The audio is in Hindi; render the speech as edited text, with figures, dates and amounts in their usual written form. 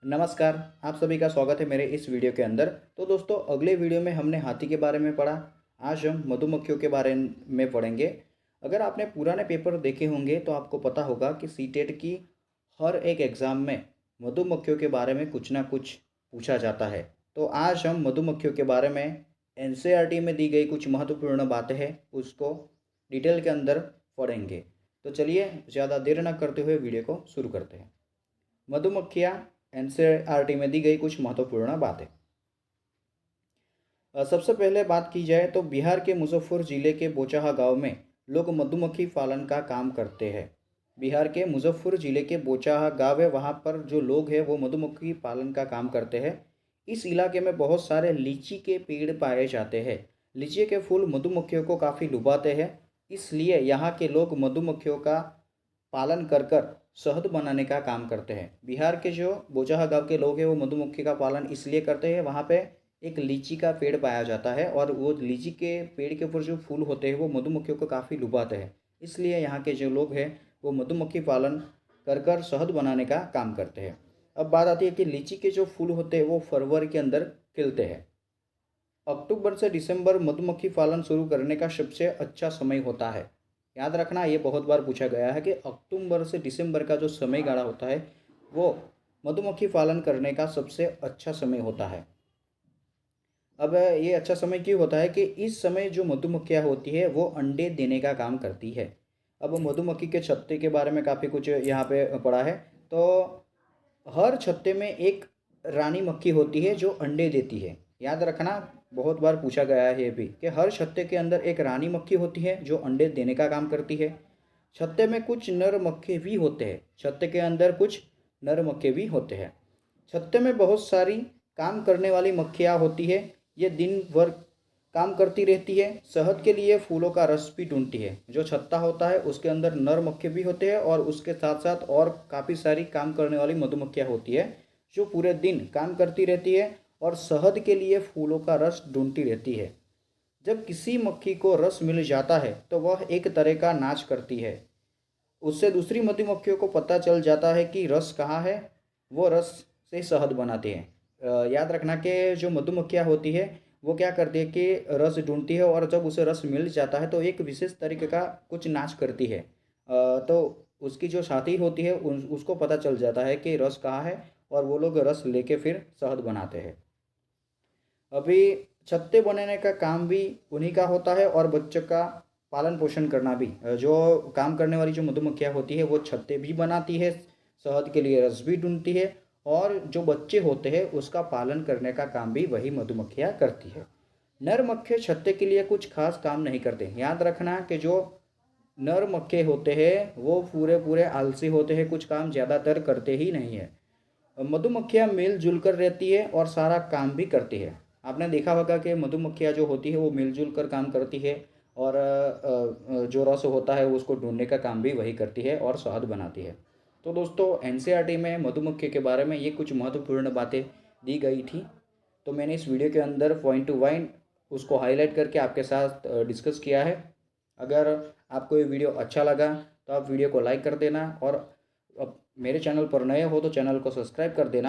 नमस्कार, आप सभी का स्वागत है मेरे इस वीडियो के अंदर। तो दोस्तों, अगले वीडियो में हमने हाथी के बारे में पढ़ा। आज हम मधुमक्खियों के बारे में पढ़ेंगे। अगर आपने पुराने पेपर देखे होंगे तो आपको पता होगा कि सीटेट की हर एक एग्ज़ाम में मधुमक्खियों के बारे में कुछ ना कुछ पूछा जाता है। तो आज हम मधुमक्खियों के बारे में एनसीईआरटी में दी गई कुछ महत्वपूर्ण बातें हैं, उसको डिटेल के अंदर पढ़ेंगे। तो चलिए ज़्यादा देर न करते हुए वीडियो को शुरू करते हैं। मधुमक्खियाँ एनसीईआरटी में दी गई कुछ महत्वपूर्ण बातें। सबसे पहले बात की जाए तो बिहार के मुजफ्फर ज़िले के बोचाहा गांव में लोग मधुमक्खी पालन का काम करते हैं। बिहार के मुजफ्फर ज़िले के बोचाहा गांव है, वहाँ पर जो लोग हैं वो मधुमक्खी पालन का काम करते हैं। इस इलाके में बहुत सारे लीची के पेड़ पाए जाते हैं। लीची के फूल मधुमक्खियों को काफ़ी लुभाते हैं, इसलिए यहाँ के लोग मधुमक्खियों का पालन कर कर शहद बनाने का काम करते हैं। बिहार के जो बोचाहा गांव के लोग हैं वो मधुमक्खी का पालन इसलिए करते हैं, वहाँ पे एक लीची का पेड़ पाया जाता है और वो लीची के पेड़ के ऊपर जो फूल होते हैं वो मधुमक्खियों को काफ़ी लुभाते हैं। इसलिए यहाँ के जो लोग हैं वो मधुमक्खी पालन कर कर शहद बनाने का काम करते हैं। अब बात आती है कि लीची के जो फूल होते हैं वो फरवरी के अंदर खिलते हैं। अक्टूबर से दिसंबर मधुमक्खी पालन शुरू करने का सबसे अच्छा समय होता है। याद रखना, ये बहुत बार पूछा गया है कि अक्टूबर से दिसंबर का जो समय गाढ़ा होता है वो मधुमक्खी पालन करने का सबसे अच्छा समय होता है। अब ये अच्छा समय क्यों होता है कि इस समय जो मधुमक्खियाँ होती है वो अंडे देने का काम करती है। अब मधुमक्खी के छत्ते के बारे में काफ़ी कुछ यहाँ पे पढ़ा है। तो हर छत्ते में एक रानी मक्खी होती है जो अंडे देती है। याद रखना, बहुत बार पूछा गया है ये भी कि हर छत्ते के अंदर एक रानी मक्खी होती है जो अंडे देने का काम करती है। छत्ते में कुछ नर मक्खी भी होते हैं, छत्ते के अंदर कुछ नर मक्खी भी होते हैं। छत्ते में बहुत सारी काम करने वाली मक्खियाँ होती है। ये दिन भर काम करती रहती है, शहद के लिए फूलों का रस भी ढूंढती है। जो छत्ता होता है उसके अंदर नर मक्खी भी होते हैं और उसके साथ साथ और काफ़ी सारी काम करने वाली मधुमक्खियाँ होती है जो पूरे दिन काम करती रहती है और शहद के लिए फूलों का रस ढूंढती रहती है। जब किसी मक्खी को रस मिल जाता है तो वह एक तरह का नाच करती है। उससे दूसरी मधुमक्खियों को पता चल जाता है कि रस कहाँ है, वो रस से शहद बनाते हैं। याद रखना कि जो मधुमक्खियाँ होती है वो क्या करती है कि रस ढूंढती है और जब उसे रस मिल जाता है तो एक विशेष तरीके का कुछ नाच करती है। तो उसकी जो साथी होती है उसको पता चल जाता है कि रस कहाँ है और वो लोग रस लेके फिर शहद बनाते हैं। अभी छत्ते बनाने का काम भी उन्हीं का होता है और बच्चों का पालन पोषण करना भी। जो काम करने वाली जो मधुमक्खियाँ होती है वो छत्ते भी बनाती है, शहद के लिए रस भी ढूंढती है और जो बच्चे होते हैं उसका पालन करने का काम भी वही मधुमक्खियाँ करती है। नर मक्खी छत्ते के लिए कुछ खास काम नहीं करते। याद रखना कि जो नर मक्खे होते हैं वो पूरे पूरे आलसी होते हैं, कुछ काम ज़्यादातर करते ही नहीं है। मधुमक्खियाँ मिलजुल कर रहती है और सारा काम भी करती है। आपने देखा होगा कि मधुमक्खियाँ जो होती है वो मिलजुल कर काम करती है और जो रस होता है उसको ढूंढने का काम भी वही करती है और शहद बनाती है। तो दोस्तों, एनसीईआरटी में मधुमक्खी के बारे में ये कुछ महत्वपूर्ण बातें दी गई थी। तो मैंने इस वीडियो के अंदर पॉइंट टू पॉइंट उसको हाईलाइट करके आपके साथ डिस्कस किया है। अगर आपको ये वीडियो अच्छा लगा तो आप वीडियो को लाइक कर देना और मेरे चैनल पर नए हो तो चैनल को सब्सक्राइब कर देना।